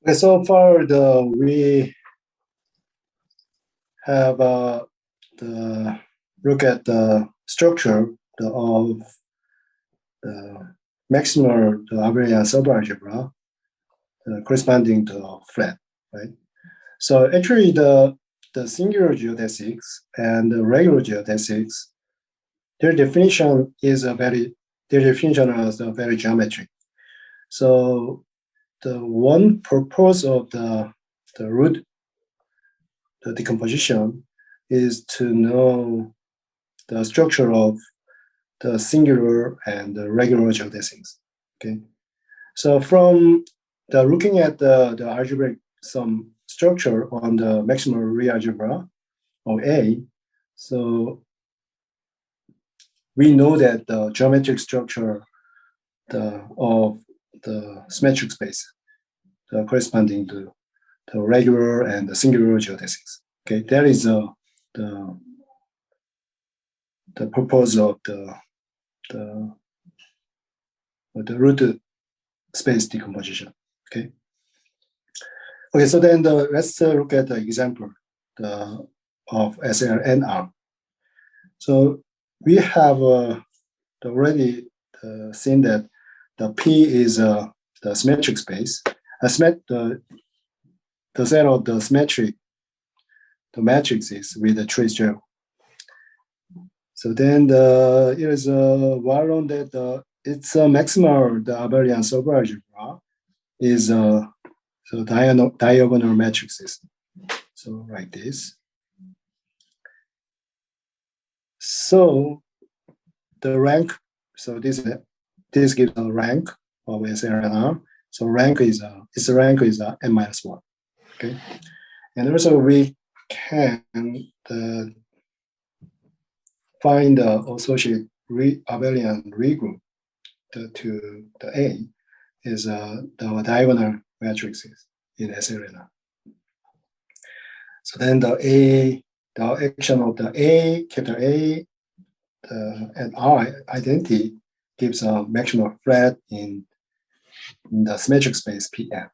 Okay, so far we have the look at the structure of the maximal abelian subalgebra corresponding to flat, right? So actually the singular geodesics and the regular geodesics, their definition is very geometric. So the one purpose of the root the decomposition is to know the structure of the singular and the regular geodesics. Okay, so from the looking at the algebraic some structure on the maximal real algebra of A, so we know that the geometric structure of the symmetric space corresponding to the regular and the singular geodesics. Okay, that is the purpose of the root space decomposition. Okay. Okay, so then let's look at the example of SLNR. So we have already seen that the P is the symmetric space. The set of the matrices with the trace 0. So then here is well known that its maximal the abelian subalgebra is so diagonal matrices. So like this. So the rank, so this gives a rank of SLNR. So its rank is n-1. Okay, and also we can find the associated abelian regroup to the A is the diagonal matrices in SLNR. So then the action of the A, capital A, and R identity gives a maximal flat in the symmetric space Pn.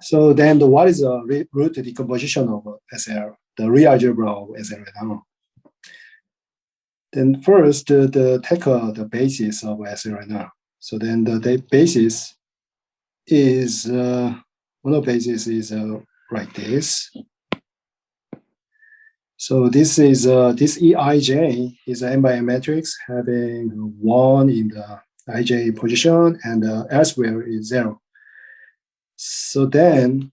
So then what is the root decomposition of SL, the real algebra of SLNR? Then first, take the basis of SLNR. So then the basis is one of the basis is like this. So this is this Eij is an n by n matrix having 1 in the ij position and elsewhere is 0. So then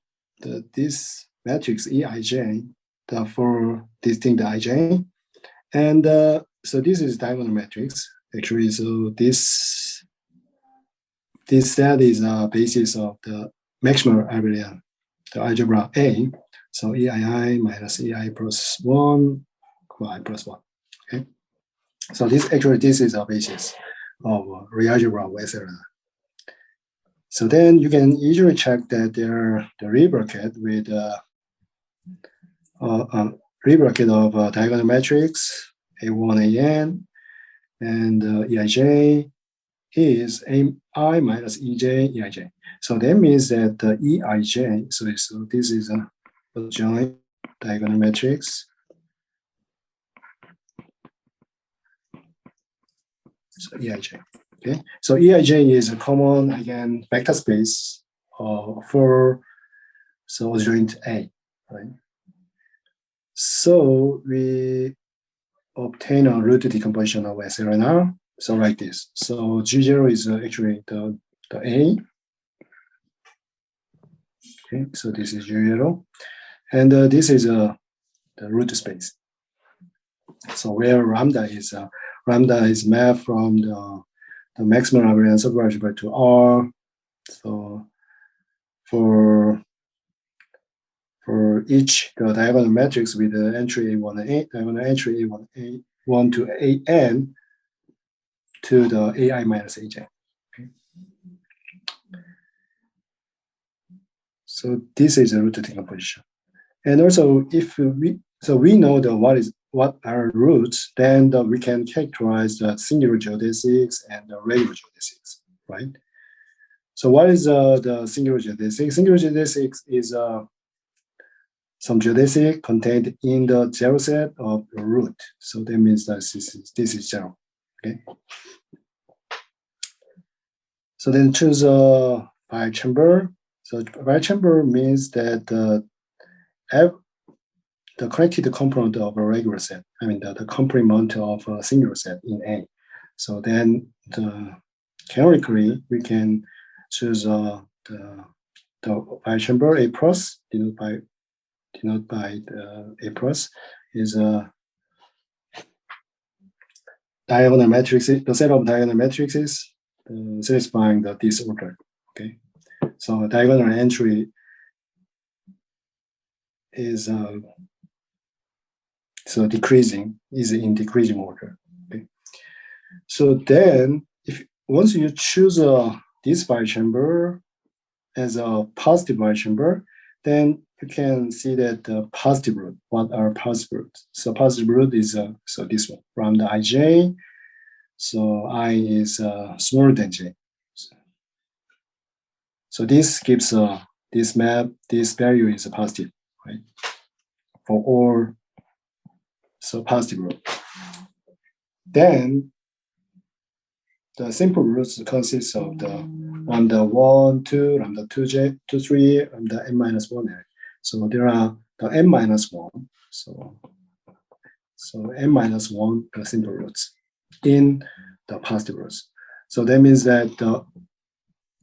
this matrix Eij, the four distinct ij, and so this is diagonal matrix actually. So this set is a basis of the maximal abelian, the algebra A. So Ei minus Ei plus 1, y plus 1. Okay. So this is our basis of real algebra of SLNR. So then you can easily check that there the real bracket with real bracket of diagonal matrix A1 AN and Eij is Ai minus Ej Eij. So that means that the Eij, so this is a joint diagonal matrix. So Eij. Okay. So Eij is a common again vector space for joint A, right? So we obtain a root decomposition of SLNR. So like this. So G0 is actually the A. Okay, so this is G0. And this is the root space. So where lambda is mapped from the maximal abelian subalgebra to R. So for each the diagonal matrix with the entry A1 and A, diagonal entry A1 to AN to the AI minus AJ. Okay. So this is a root decomposition. And also if we know what are roots, then we can characterize the singular geodesics and the regular geodesics, right? So what is the singular geodesic? Singular geodesic is some geodesic contained in the zero set of the root. So that means that this is zero. Okay. So then choose a bichamber. So bichamber means that the connected component of a regular set, I mean the complement of a singular set in A. So then canonically we can choose the bichamber A plus denoted by the A plus is a diagonal matrix. The set of diagonal matrices satisfying the disorder. Okay, so diagonal entry is so decreasing is in decreasing order. Okay, so then if once you choose this bichamber as a positive bichamber, then you can see that the positive root. What are positive roots? So positive root is so this one from the ij. So I is smaller than j. So this gives this map. This value is a positive, right? For all so positive root. Then the simple roots consists of the lambda 1, 2, lambda 2, 3, lambda n minus 1. So there are the n minus 1. So n minus 1 the simple roots in the positive roots. So that means that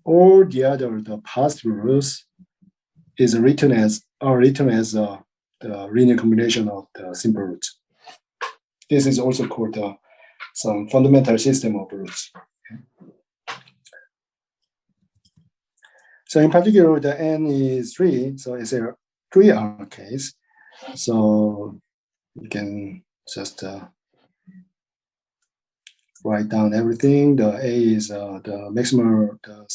all the other the positive roots is written as the linear combination of the simple roots. This is also called some fundamental system of roots. So in particular, the n is 3, so it's a 3R case. So you can just write down everything. The A is the maximum, the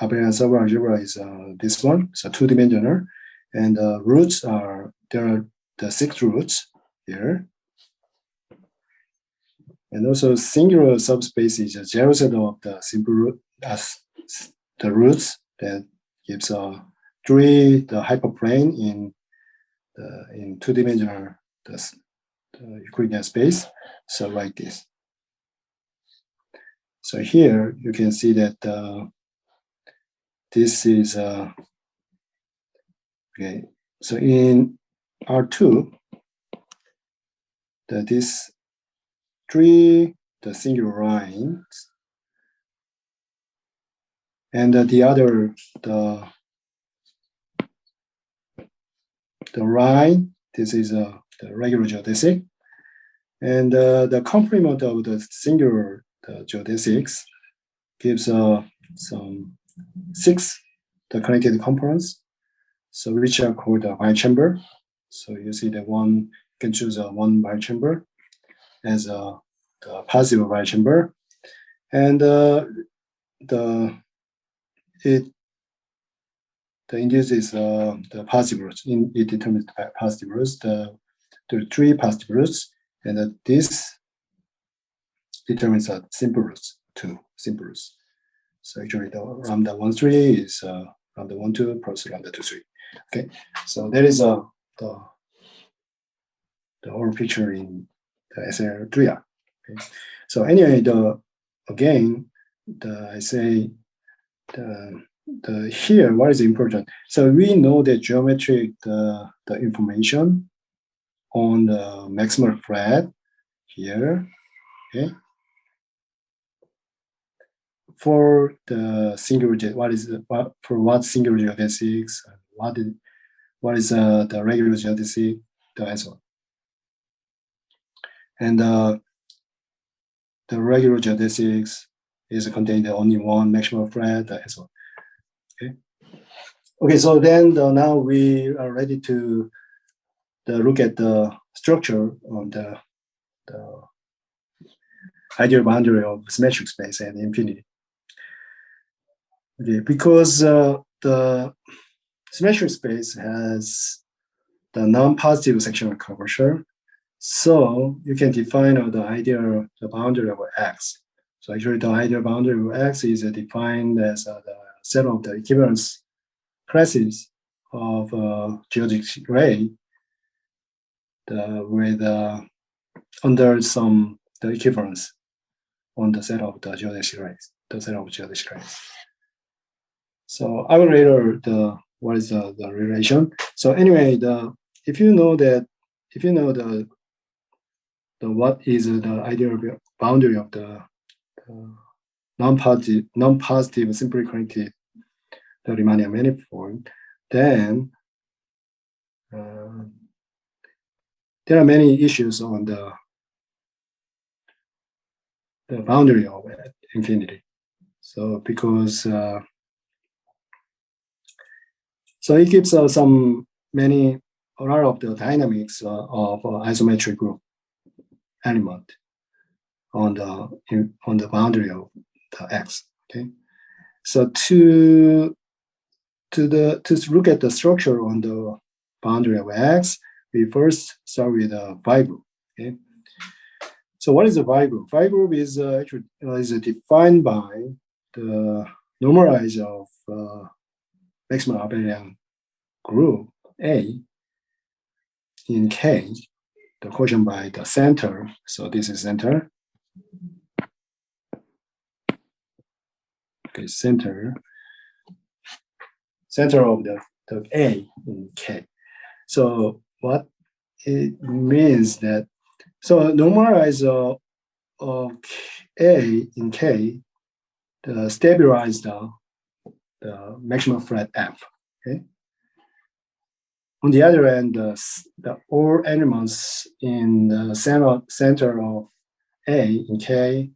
Abelian server algebra is this one, so two-dimensional. And the roots are, there are the 6 roots here. And also singular subspace is a zero set of the simple root as the roots that gives 3 the hyperplane in two-dimensional the Euclidean space. So like this. So here you can see that this is okay. So in R2, that this 3 the singular lines, and the other the line. This is the regular geodesic, and the complement of the singular geodesics gives some 6 the connected components, so which are called a bichamber. So you see that one you can choose one bichamber as the positive bichamber, and the induces the positive roots. It determines the positive roots. There are 3 positive roots, and this determines the simple roots, 2 simple roots. So actually, the lambda 1, 3 is lambda 1, 2 plus lambda 2, 3. Okay, so that is the whole picture in the SL3R. Okay, so anyway, I say here what is important. So we know the geometric the information on the maximal flat here. Okay, for the singular what singular geodesics, what is the regular geodesic, as well, and the regular geodesics is contained only one maximal flat, as well. Okay, so then now we are ready to look at the structure on the ideal boundary of symmetric space and infinity. Okay, because the symmetric space has the non-positive sectional curvature, so you can define the boundary of X. So actually, the ideal boundary of X is defined as the set of the equivalence classes of geodesic ray with under some the equivalence on the set of the geodesic rays, the set of geodesic rays. So I will later what is the relation. So anyway, if you know the what is the ideal boundary of the non-positive simply connected the Riemannian manifold, then there are many issues on the boundary of infinity. So because so it gives a lot of the dynamics of isometric group element on the boundary of the X. Okay, so to look at the structure on the boundary of X, we first start with a phi group. Okay, so what is a phi group? Phi group is actually is defined by the normalize of maximum abelian group A in K, the quotient by the center. So this is center. Okay, center of the A in K. So what it means that so normalize of A in K, stabilize the maximum flat F. Okay. On the other hand, the all elements in the center of A in K,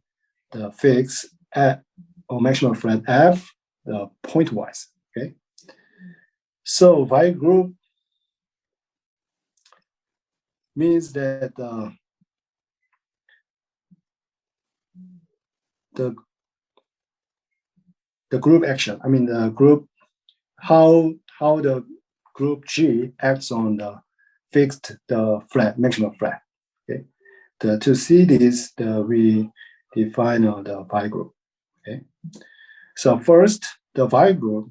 the fix at or maximum flat F, the pointwise. Okay. So phi group means that the group action. I mean the group how the group G acts on the fixed flat maximum flat. Okay. To see this, we define the phi group. Okay. So first, the phi group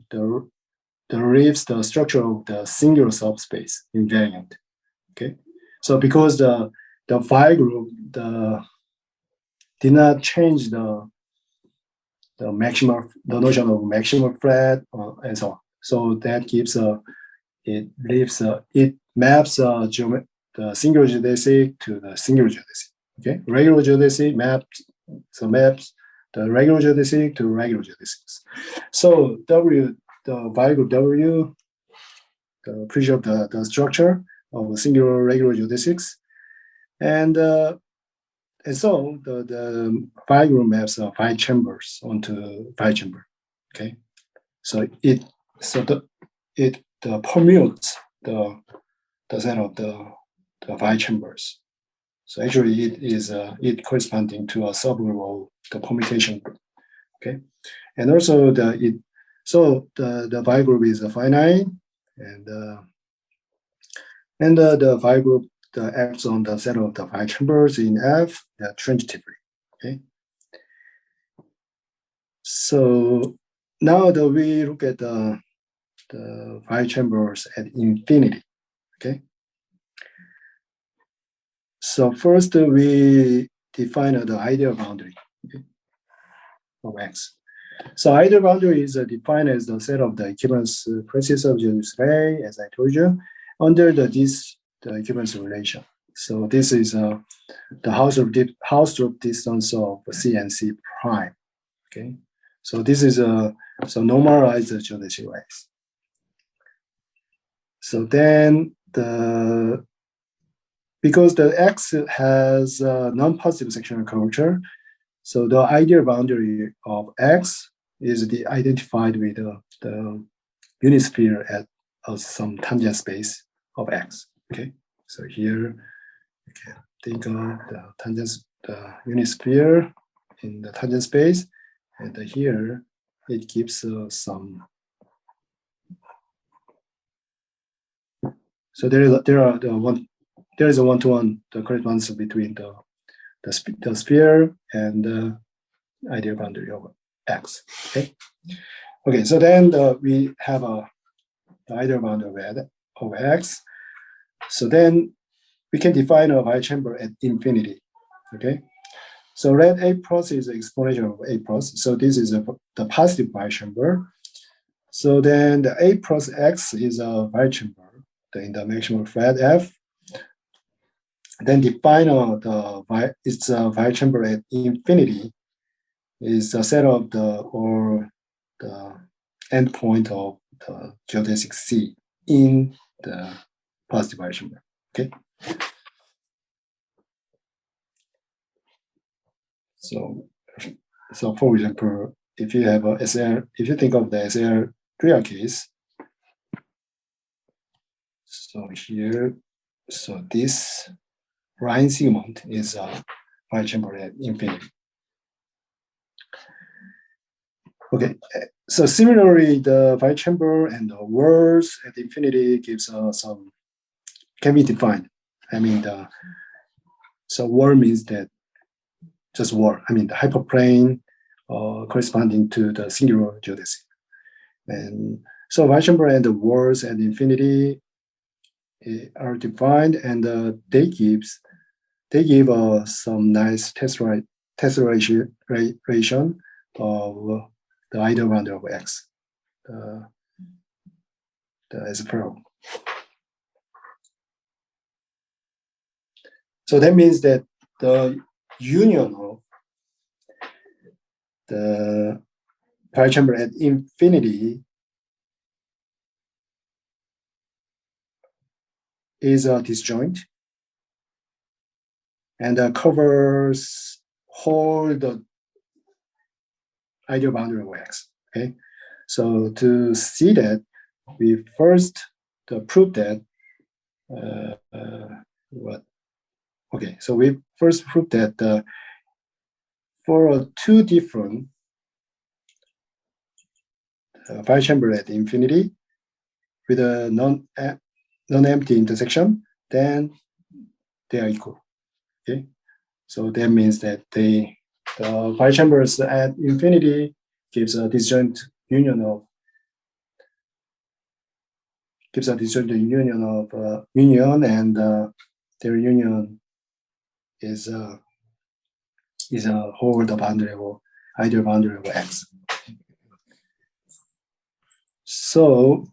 derives the structure of the singular subspace invariant. Okay. So because the phi group did not change the notion of maximum flat and so on. So that gives it maps the singular geodesic to the singular geodesic. Okay, regular geodesic maps the regular geodesic to regular geodesics. So the phi group W preserve the structure of singular regular geodesics, and so the phi group maps phi chambers onto phi chamber. Okay, so it permutes the set of the phi chambers. So actually, it corresponding to a subgroup of the permutation group. Okay, and also the phi group is finite, and the phi group acts on the set of the phi chambers in F transitively. Okay, so now we look at the phi chambers at infinity. Okay. So first we define the ideal boundary of X. So ideal boundary is defined as the set of the equivalence classes of geodesic ray, as I told you, under the equivalence relation. So this is the Hausdorff distance of C and C prime. Okay. So this is so normalized geodesic rays. So then because the X has non-positive sectional curvature, so the ideal boundary of X is identified with the unit sphere at some tangent space of X. Okay, so here you can think of the unit sphere in the tangent space, and here it gives some. So there is a one-to-one correspondence between the sphere and the ideal boundary of X. Okay. Okay, so then we have the ideal boundary of X. So then we can define a bichamber at infinity. Okay, so let A plus is the exponential of A plus. So this is the positive bichamber. So then the A plus X is a bichamber in the maximum flat F. Then define it's a bichamber at infinity is the set of the endpoint of the geodesic C in the positive bichamber. Okay. So for example, if you have a SL, if you think of the SL real case, so here, so this line segment is a bichamber at infinity. Okay, so similarly, the bichamber and the words at infinity gives some can be defined. I mean, so word means that just word. I mean, the hyperplane corresponding to the singular geodesy. And so bichamber and the words at infinity are defined, and they give some nice tessellation of the ideal boundary of X, as a pearl. So that means that the union of the bichamber at infinity is a disjoint and covers whole the ideal boundary of X. Okay, so to see that, we first prove that what? Okay, so we first proved that for two different bichamber at infinity with a non-empty intersection, then they are equal. Okay, so that means that the bichambers at infinity gives a disjoint union of union, and their union is a whole the boundary or ideal boundary of X. So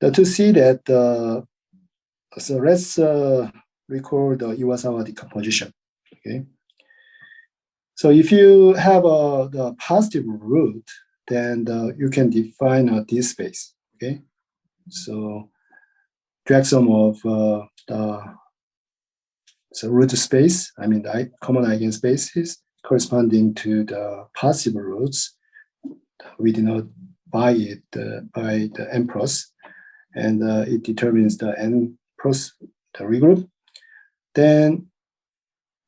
to see that, so let's record the Iwasawa decomposition. Okay. So if you have the positive root, then you can define a D space. Okay. So drag sum of the root space, I mean the common eigenspaces corresponding to the possible roots, we denote by it by the n plus, and it determines the n plus the regroup. Then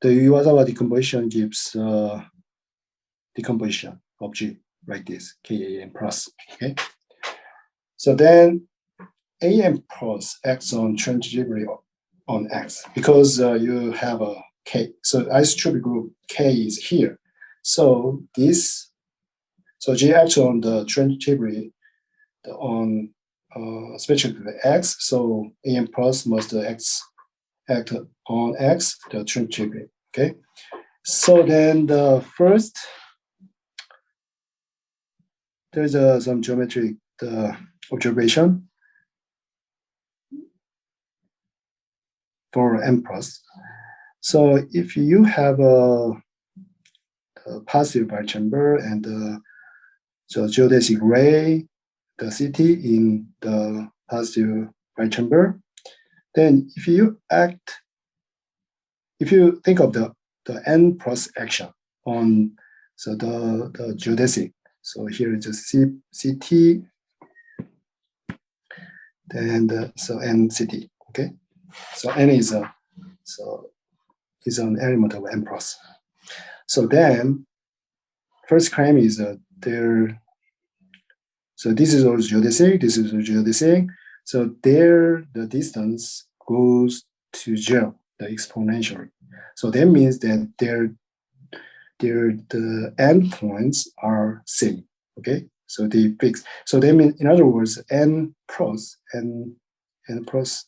the Iwasawa decomposition gives decomposition of G like this, KAM plus. Okay. So then AM plus acts on transitively on X because you have a K. So isotropic group K is here. So G acts on the transitively on specifically X. So AM plus must act on X, the transitively. Okay. So then the first, there's some geometric observation for M plus. So if you have a positive bichamber and the geodesic ray, the CT in the positive bichamber, then if you think of the N plus action on the geodesic, so here is a CT, and so NCT. Okay, so N is an element of N plus. So then, first claim is there. So this is also geodesic. This is geodesic. So there, the distance goes to 0, the exponentially. So that means that the endpoints are same. Okay, so they fix. So they mean, in other words, n pros and pros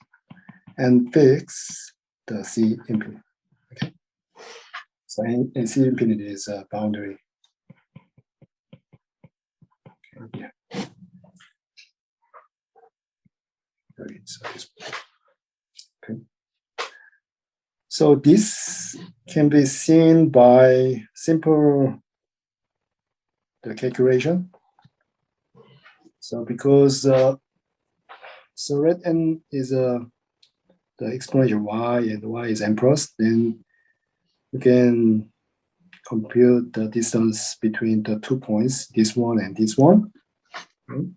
and fix the C infinity. Okay, so n C infinity is a boundary. Okay, yeah. Okay, okay. So this can be seen by simple the calculation. So because so let n is the exponential y and y is n plus, then you can compute the distance between the 2 points, this one and this one. Okay.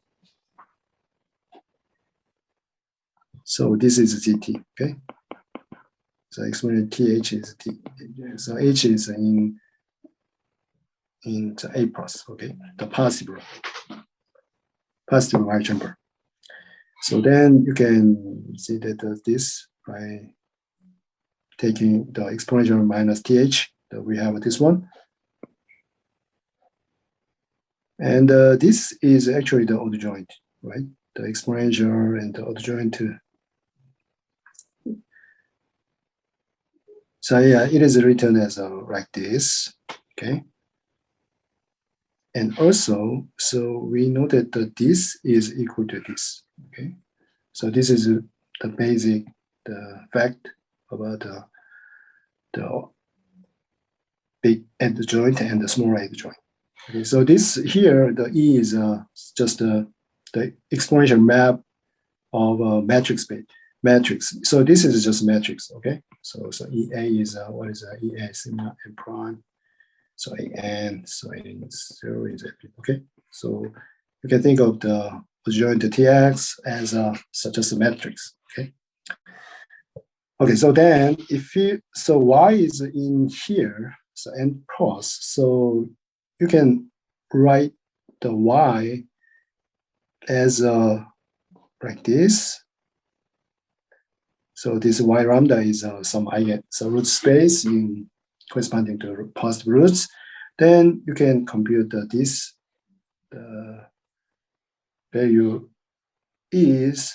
So this is gt, okay? So exponential th is t. So h is in the a plus, okay? The positive y jumper. So then you can see that this by taking the exponential minus th, that we have this one. And this is actually the odd joint, right? The exponential and the odd joint. So yeah, it is written as like this, okay? And also, so we know that this is equal to this, okay? So this is the basic, the fact about the big end joint and the small end joint. Okay, so this here, the E is just the exponential map of a matrix. So this is just matrix, okay? So EA is what is EA sigma and prime. So AN, so A0 is okay. So you can think of the joint TX as just a matrix, okay? Okay, so then if you, so Y is in here, so N cross, so you can write the Y as like this. So this Y lambda is some eigen, so root space in corresponding to positive roots. Then you can compute this value is,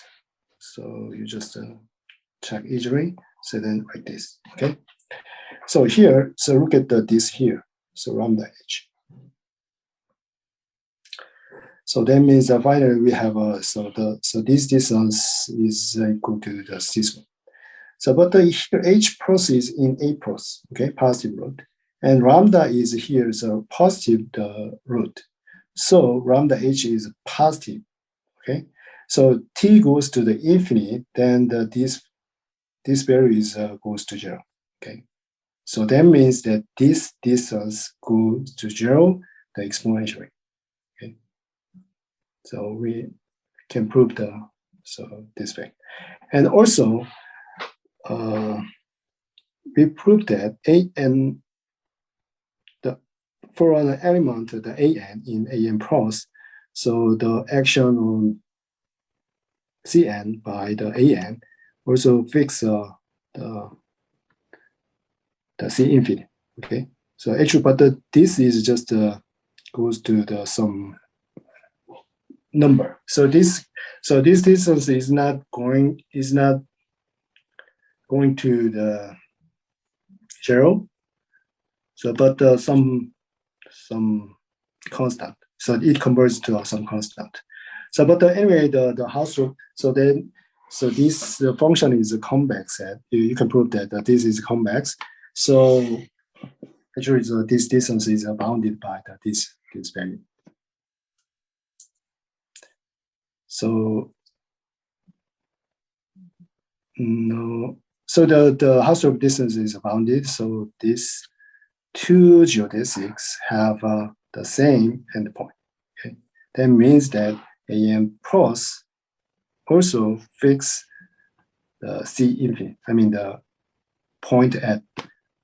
so you just check easily. So then like this, okay? So here, so look at this here, so lambda h. So that means finally we have so this distance is equal to this one. So but here h plus is in a plus, okay, positive root, and lambda is here, so positive root. So lambda h is positive, okay. So t goes to the infinite, then this value is goes to 0, okay. So that means that this distance goes to 0, the exponentially, okay. So we can prove this fact, and also we proved that an for an element the an in an plus, so the action on cn by the an also fix the c infinite. Okay, so actually, but this is just goes to the some number. So this distance is not going to the 0. So but some constant. So it converts to some constant. So but anyway, the Hausdorff. So then so this function is a convex set. You can prove that this is convex. So actually, this distance is bounded by this value. So no. So the Hausdorff distance is bounded. So these two geodesics have the same endpoint. Okay, that means that AM plus also fix the C infinite. I mean the point at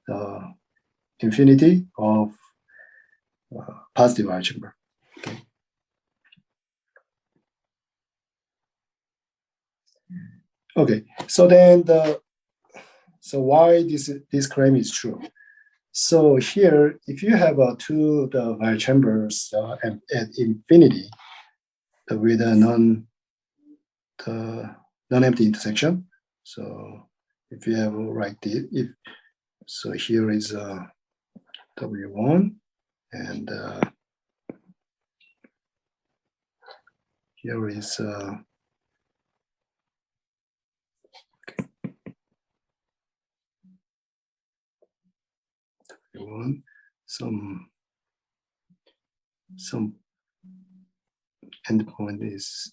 the infinity of positive algebra. Okay. Okay. So then so why this claim is true? So here, if you have two the wire chambers at infinity with a non-empty intersection. So if you have like this, so here is W1 and here is W1, some endpoint is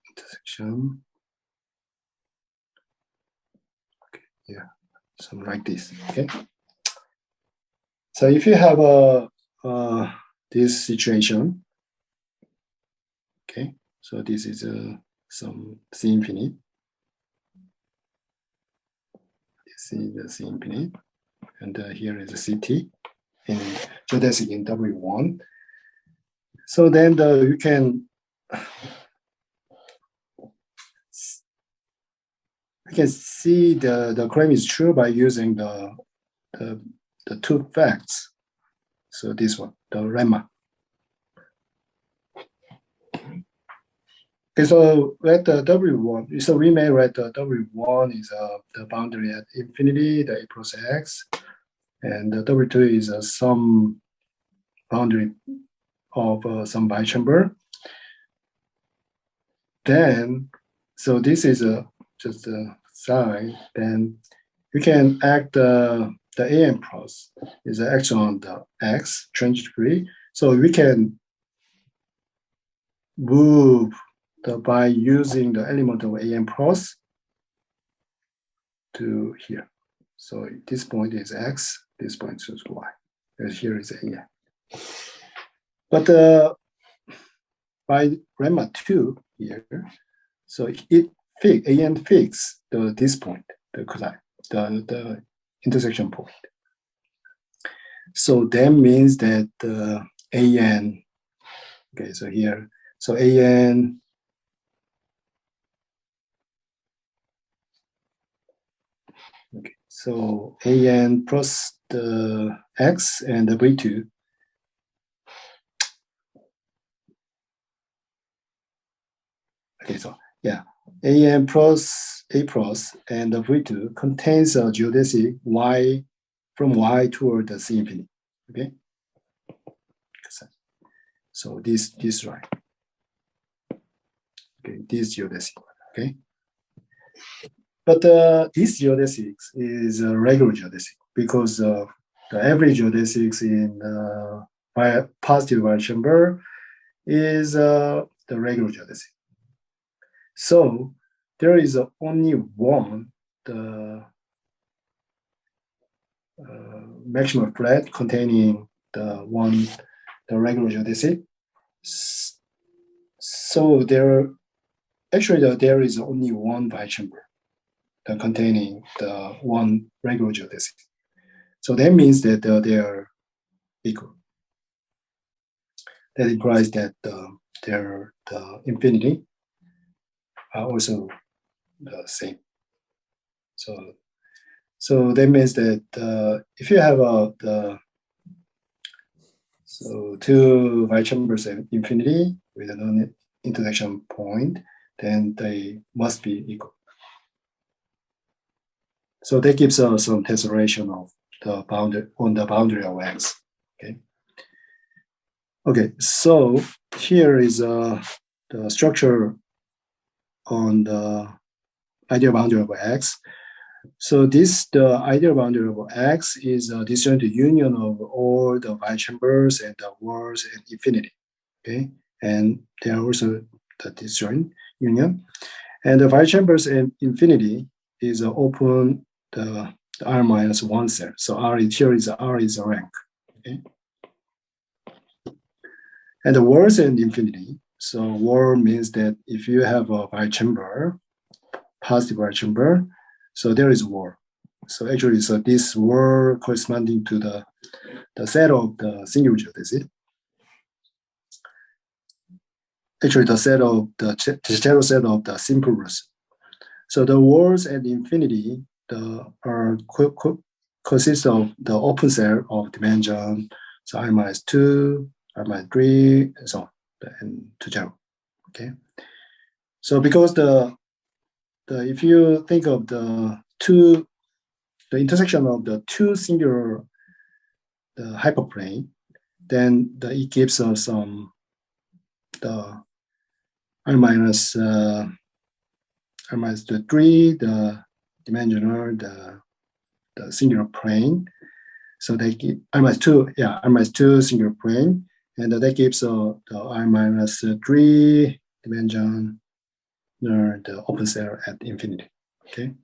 intersection. Okay, yeah, something like this. Okay. So if you have this situation, okay, so this is some C infinite. This is the C infinite, and here is the CT in geodesic in W1. So then you can see the claim is true by using the two facts. So this one, the lemma. Okay, so let the W1, so we may write the W1 is the boundary at infinity, the A plus X, and the W2 is some boundary of some bichamber. Then, so this is just a sign, then you can act the AN plus is action on the X transitively. So we can move by using the element of AN plus to here. So this point is X, this point is Y. And here is AN. But by lemma 2 here, so AN fix this point, the intersection point. So that means that AN, okay, so here, so AN, okay, so AN plus the X and the V2. Okay, so yeah, AN plus A plus and the V2 contains a geodesic Y from Y toward the C infinity. Okay, so this right. Okay, this geodesic. Okay, but this geodesic is a regular geodesic because the average geodesics in positive wire chamber is the regular geodesic. So there is only one the maximum flat containing the regular geodesic. So there is only one bichamber containing the one regular geodesic. So that means that they are equal. That implies that the infinity are also the same. So that means that if you have two bichambers at infinity with a non-intersection point, then they must be equal. So that gives us some tessellation of the boundary of X. Okay. Okay. So here is the structure on the ideal boundary of X. So the ideal boundary of X is a disjoint union of all the bichambers and the walls and infinity. Okay, and they are also the disjoint union. And the bichambers and infinity is open the R minus one set. So R is a rank. Okay, and the walls and infinity. So wall means that if you have a bichamber, positive bichamber, so there is wall. So actually, so this wall corresponding to the set of the singular geodesic. Actually, the shadow set of the simple roots. So the words at infinity consist of the open set of dimension, so I minus 2, I minus 3, and so on, and to 0. Okay. So because if you think of the intersection of the two singular hyperplane, then it gives us the r minus the 3, the dimensional, the singular plane. So they give r minus 2, r minus 2 singular plane, and that gives the r minus 3 dimension, the open set at infinity. Okay.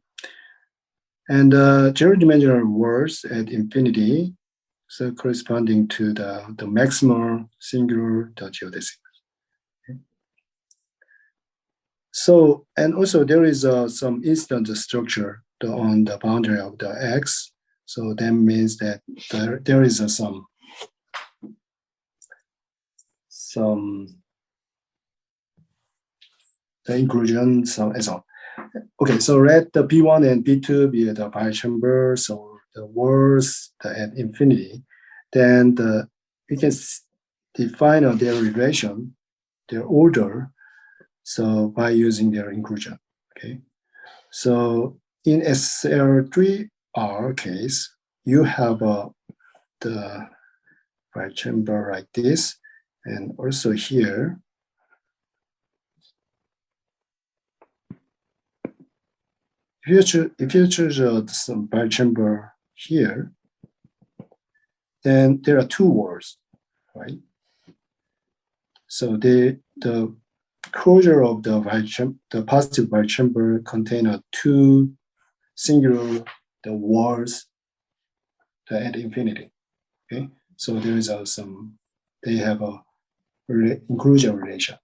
And zero dimensional words at infinity, so corresponding to the maximal singular geodesic. Okay. So, and also there is some instant structure on the boundary of the X. So that means that there is some the inclusion, so and so on. Okay, so let the B1 and B2 be the bichambers or the words at infinity. Then we can define their relation, their order, so by using their inclusion. Okay, so in SL3R case, you have the bichamber like this, and also here. If you choose some bichamber here, then there are two words, right? So the closure of the positive bichamber contain two singular words at infinity. Okay, so there is they have a inclusion relation.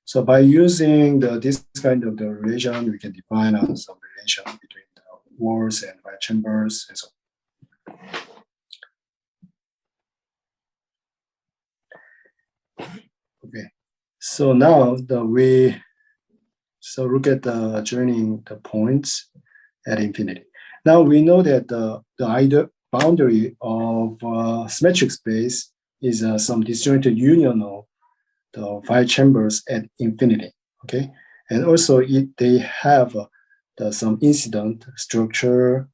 So by using this kind of the relation, we can define some relation between the words and bichambers and so on. Okay, so now we look at the joining the points at infinity. Now we know that the ideal boundary of symmetric space is some disjointed union of the bichambers at infinity. Okay, and also they have some incident structure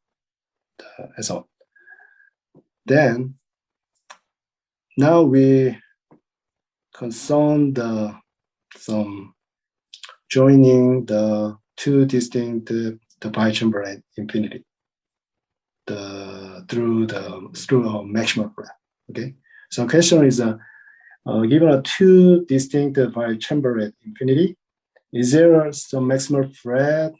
and so on. Then now we concern some joining the two distinct the bichamber at infinity through a maximum flat. Okay, so question is given two distinct bichamber at infinity, is there some maximal flat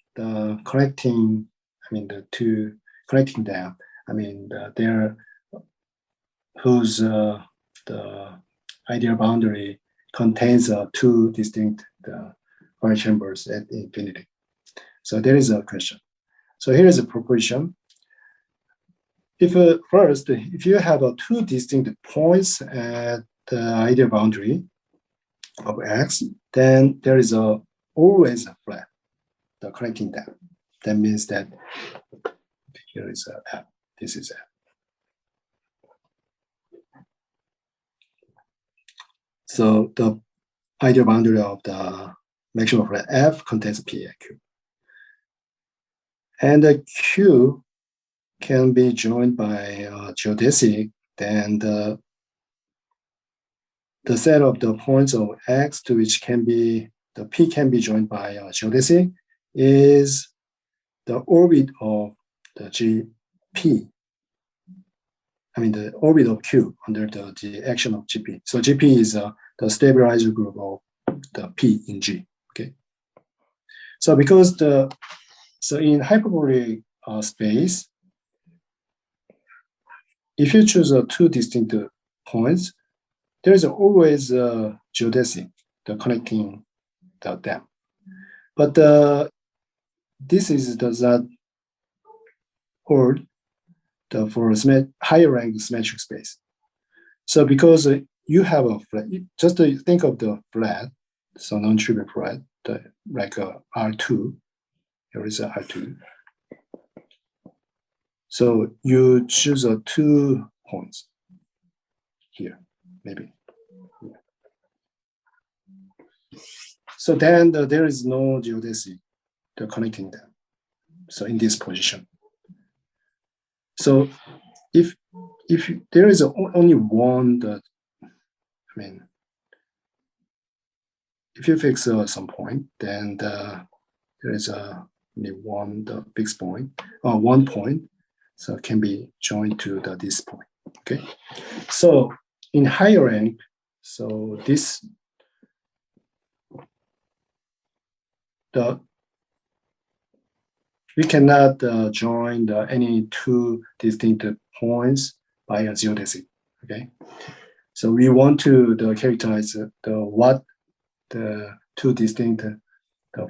connecting? I mean the two connecting them. I mean they're whose the ideal boundary contains two distinct bichambers at infinity. So there is a question. So here is a proposition. If first, if you have two distinct points at the ideal boundary of X, then there is always a flat connecting them. That means that here is F. This is F. So the ideal boundary of the maximum flat F contains P and Q. And the Q can be joined by geodesic, then the set of the points of X to which the P can be joined by geodesic is the orbit of the GP. I mean the orbit of Q under the action of GP. So GP is the stabilizer group of the P in G. Okay. So because in hyperbolic space, if you choose two distinct points, there is always a geodesic connecting them. But this does not hold for higher rank symmetric space. So because you have a flat, just think of the flat, so non-trivial flat, like R2, Here is a R2. So you choose 2 points here, maybe. So then there is no geodesy connecting them. So in this position. So if there is only one, if you fix some point, then there is only one fixed point, or 1 point, so it can be joined to this point. Okay, so in higher rank, so this we cannot join any 2 distinct points by a geodesy. Okay, so we want to characterize what the 2 distinct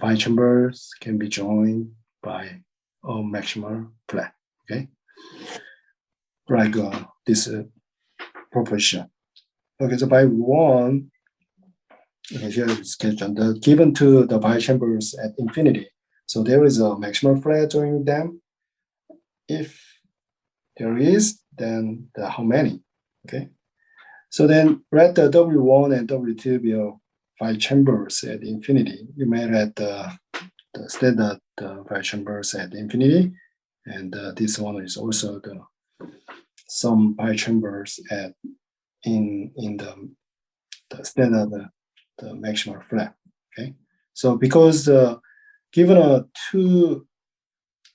phi chambers can be joined by a maximal flat. Okay, like this proposition. Okay, so by 1, okay, here is given to the phi chambers at infinity. So there is a maximal flat joining them. If there is, then how many? Okay. So then let the W1 and W2 be phi chambers at infinity. You may let the standard phi chambers at infinity, and this one is also some phi chambers at in the standard the maximal flat. Okay. So because given 2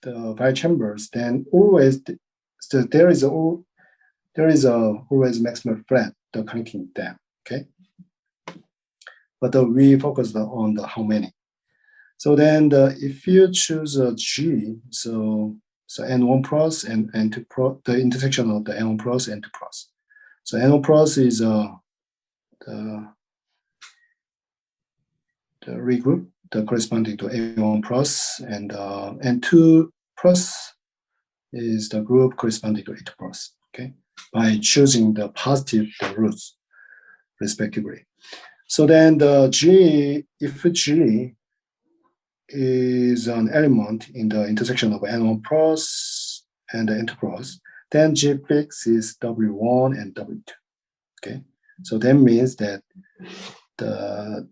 the phi chambers, then always there is always maximal flat connecting them. Okay, but we focus on the how many. So then if you choose G, so N1 plus and N2 plus, the intersection of the N1 plus and N2 plus. So N1 plus is the regroup, the corresponding to A1 plus, and N2 plus is the group corresponding to A2 plus. Okay, by choosing the positive roots respectively. So then the G, if G is an element in the intersection of N1 plus and N2 plus, then G fix is W1 and W2. Okay, so that means that the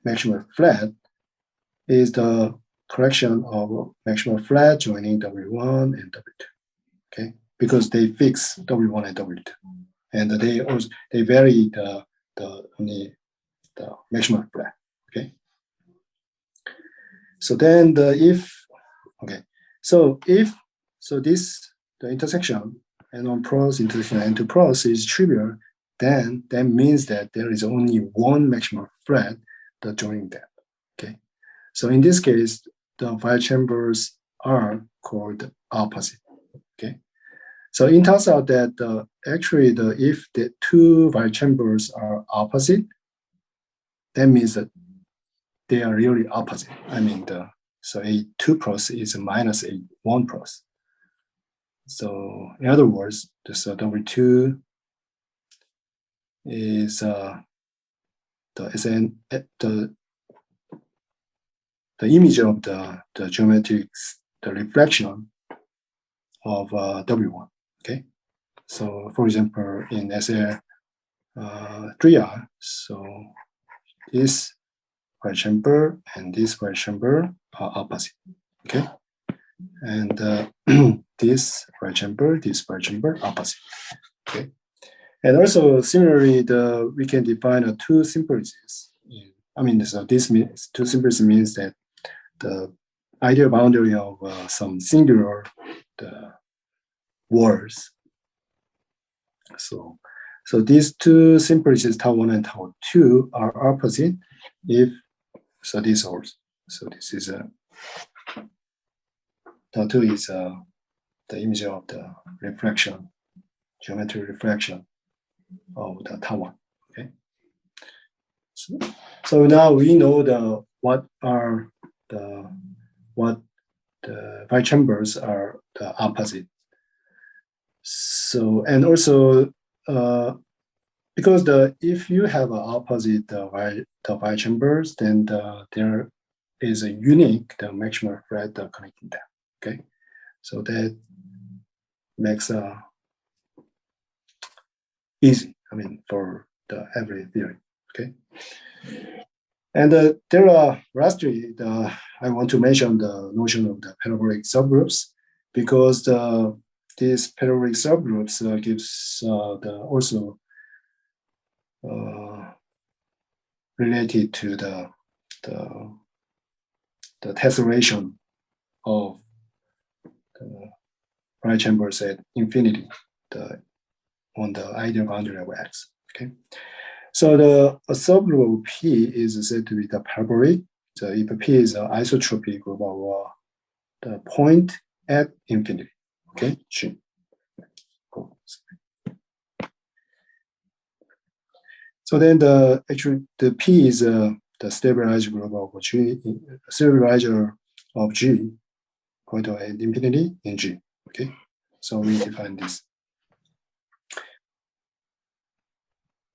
maximal flat is the correction of maximal flat joining W1 and W2. Okay, because they fix W1 and W2, and they vary the maximal flat. Okay, so then the intersection N1 plus intersection N2 plus is trivial, then that means that there is only one maximal flat joining them. Okay, so in this case, the phi chambers are called opposite. Okay, so it turns out that actually if the 2 phi chambers are opposite, that means that they are really opposite. I mean, so A2 plus is minus A1 plus. So in other words, this W2 is the image of the geometric reflection of W1. Okay, so for example in SL 3R, so this phi chamber and this phi chamber are opposite. Okay, and this phi chamber opposite. Okay, and also similarly, we can define 2 simplices. So this means 2 simplices means that the ideal boundary of some singular words. So these 2 simplices tau 1 and tau 2 are opposite if this holds. So this is tau 2 is the image of the reflection, geometric reflection of the tau 1. Okay. So now we know what the phi chambers are the opposite. So and also because if you have an opposite the chambers, then there is a unique the maximum thread connecting them. Okay, so that makes easy. I mean, for the every theory. Okay, and there are lastly, I want to mention the notion of the parabolic subgroups because these parabolic subgroups gives the also related to the, the tessellation of the right chambers at infinity on the ideal boundary of X. Okay, so a subgroup of P is said to be the parabolic. So if P is an isotropic group of the point at infinity. Okay, G. Cool. So then the P is the stabilizer group of G, stabilizer of G going to infinity in G. Okay, so we define this.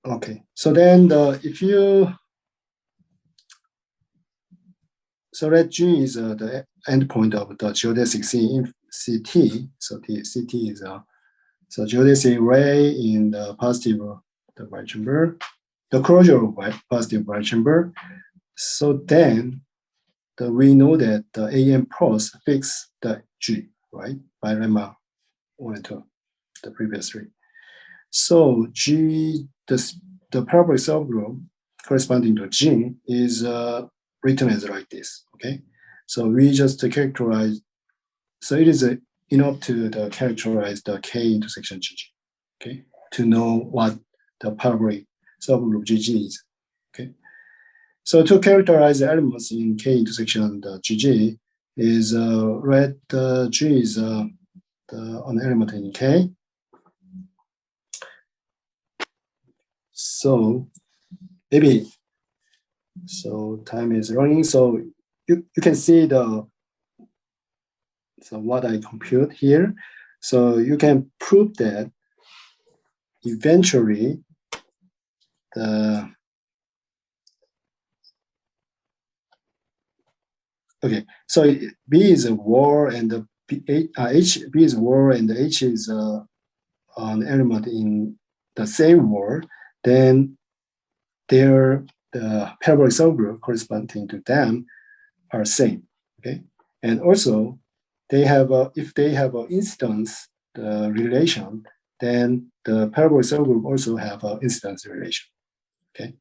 Okay, so then if you so that G is the endpoint of the geodesic CT. So the CT is so geodesic ray in the positive the right chamber, the closure of positive right chamber. So then we know that the AM pros fix the G, right? By lemma 1 and 2, the previous three. So G, the parabolic subgroup corresponding to G is written as like this, okay? So we just characterize, so it is enough to characterize the K intersection GG, okay? To know what the parabolic subgroup GG is, okay? So to characterize the elements in K intersection the GG is let G is an element in K. So maybe, so time is running. So you can see so what I compute here. So you can prove that eventually okay, so B is a wall and the B is a wall and the H is an element in the same wall, then the parabolic subgroup corresponding to them are same. Okay, and also they have if they have an instance relation, then the parabolic subgroup also have an instance relation. Okay,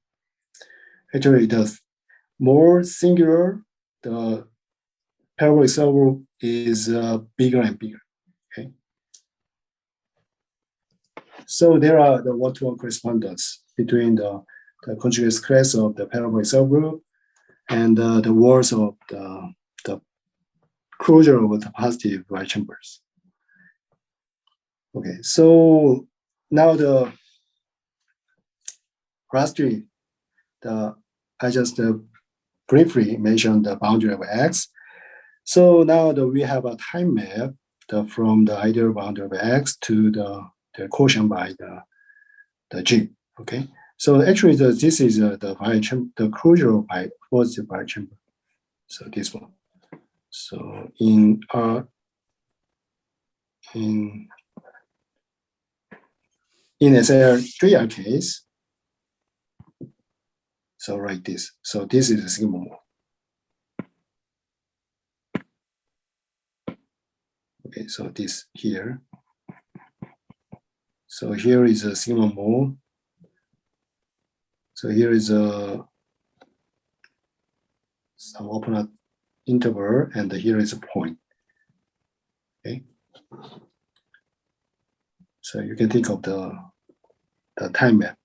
actually, the more singular the parabolic subgroup is bigger and bigger. Okay, so there are the one-to-one correspondence between the conjugate class of the parabolic subgroup and the walls of the closure of the positive right chambers. Okay, so now lastly, I just briefly mentioned the boundary of X. So now we have a time map from the ideal boundary of X to the quotient by the G. Okay, so actually this is the closure by positive right chamber. So this one. So in SL3R case, so like this. So this is a sigma mode. Okay, so this here. So here is a sigma mode. So here is some open interval, and here is a point. Okay. So you can think of the time map.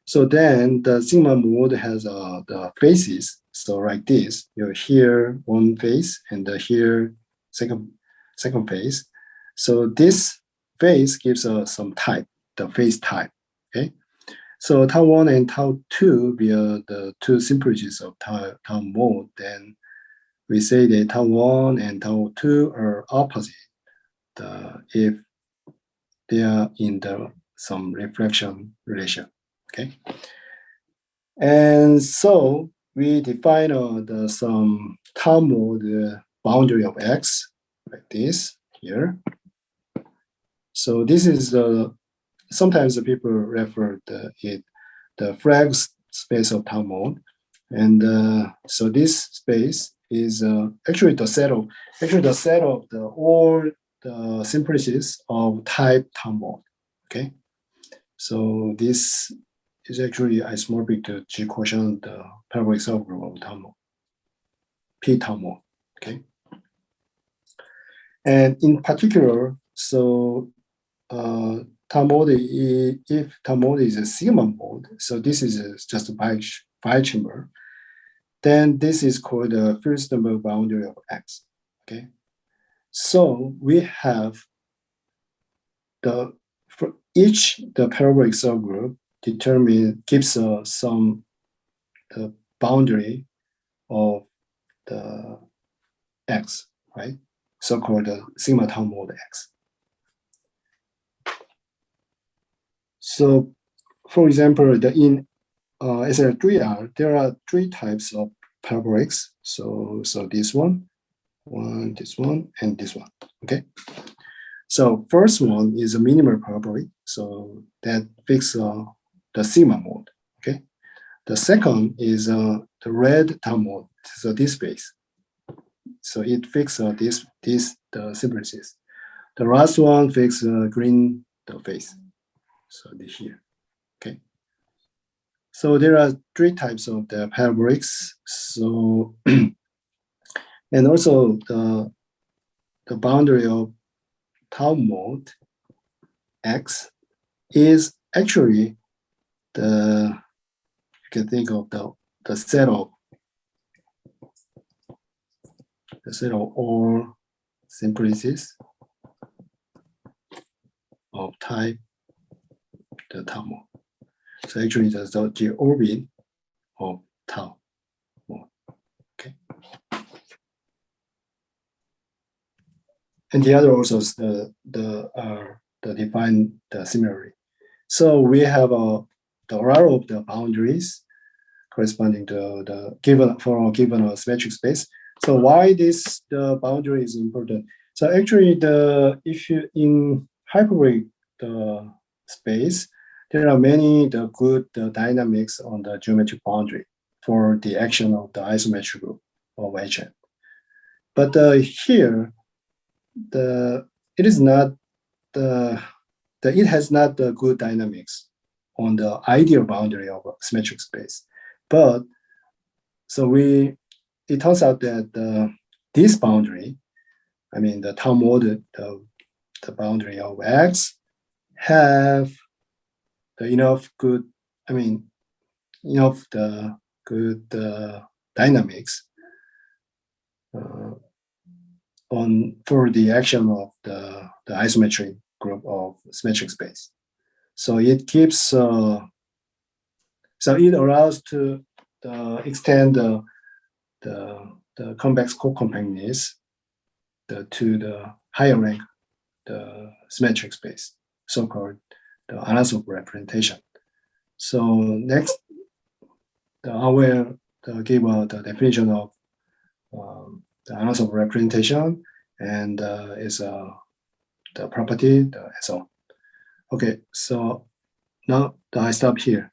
So then the sigma mode has the faces. So like this, you here one face and here second face. So this face gives us some type, the face type. Okay. So tau 1 and tau 2 be the two simplicities of tau mode. Then we say that tau 1 and tau 2 are opposite if they are in some reflection relation. Okay, and so we define some time mode boundary of X like this here. So this is sometimes the people refer the flag space of time mode, and so this space is actually the set of all the simplicities of type time mode. Okay, so this is actually isomorphic to G quotient the parabolic subgroup of time mode, P time mode. Okay, and in particular, so time mode, if time mode is a sigma mode, so this is just a pi chamber, then this is called the first number boundary of X. Okay, so we have for each the parabolic subgroup gives some the boundary of the X, right? So-called sigma time mode X. So, for example, in SL3R, there are three types of parabolics. So this one, this one, and this one. Okay. So first one is a minimal parabolic. So that fixes the sigma mode. Okay. The second is the red time mode. So this phase. So it fixes the simplices. The last one fixes green the phase. So this here. Okay. So there are three types of the parabolics. So and also the boundary of time mode X is actually you can think of the set of all simplices of type the time mode. So actually the orbit of tau mode. Okay. And the other also is the defined similarly. So we have the order of the boundaries corresponding to the given symmetric space. So why the boundary is important? So actually if you in hyperbolic space, there are many good dynamics on the geometric boundary for the action of the isometric group of HN. But here it is not it has not the good dynamics on the ideal boundary of a symmetric space. But so it turns out that this boundary, I mean the time mode, the boundary of X, have enough good dynamics for the action of the isometric group of symmetric space. So it keeps so it allows to extend the convex co-compactness to the higher rank the symmetric space, so-called the anisotropic representation. So next, I will give the definition of the anisotropic representation and is the property and so on. Okay, so now I stop here.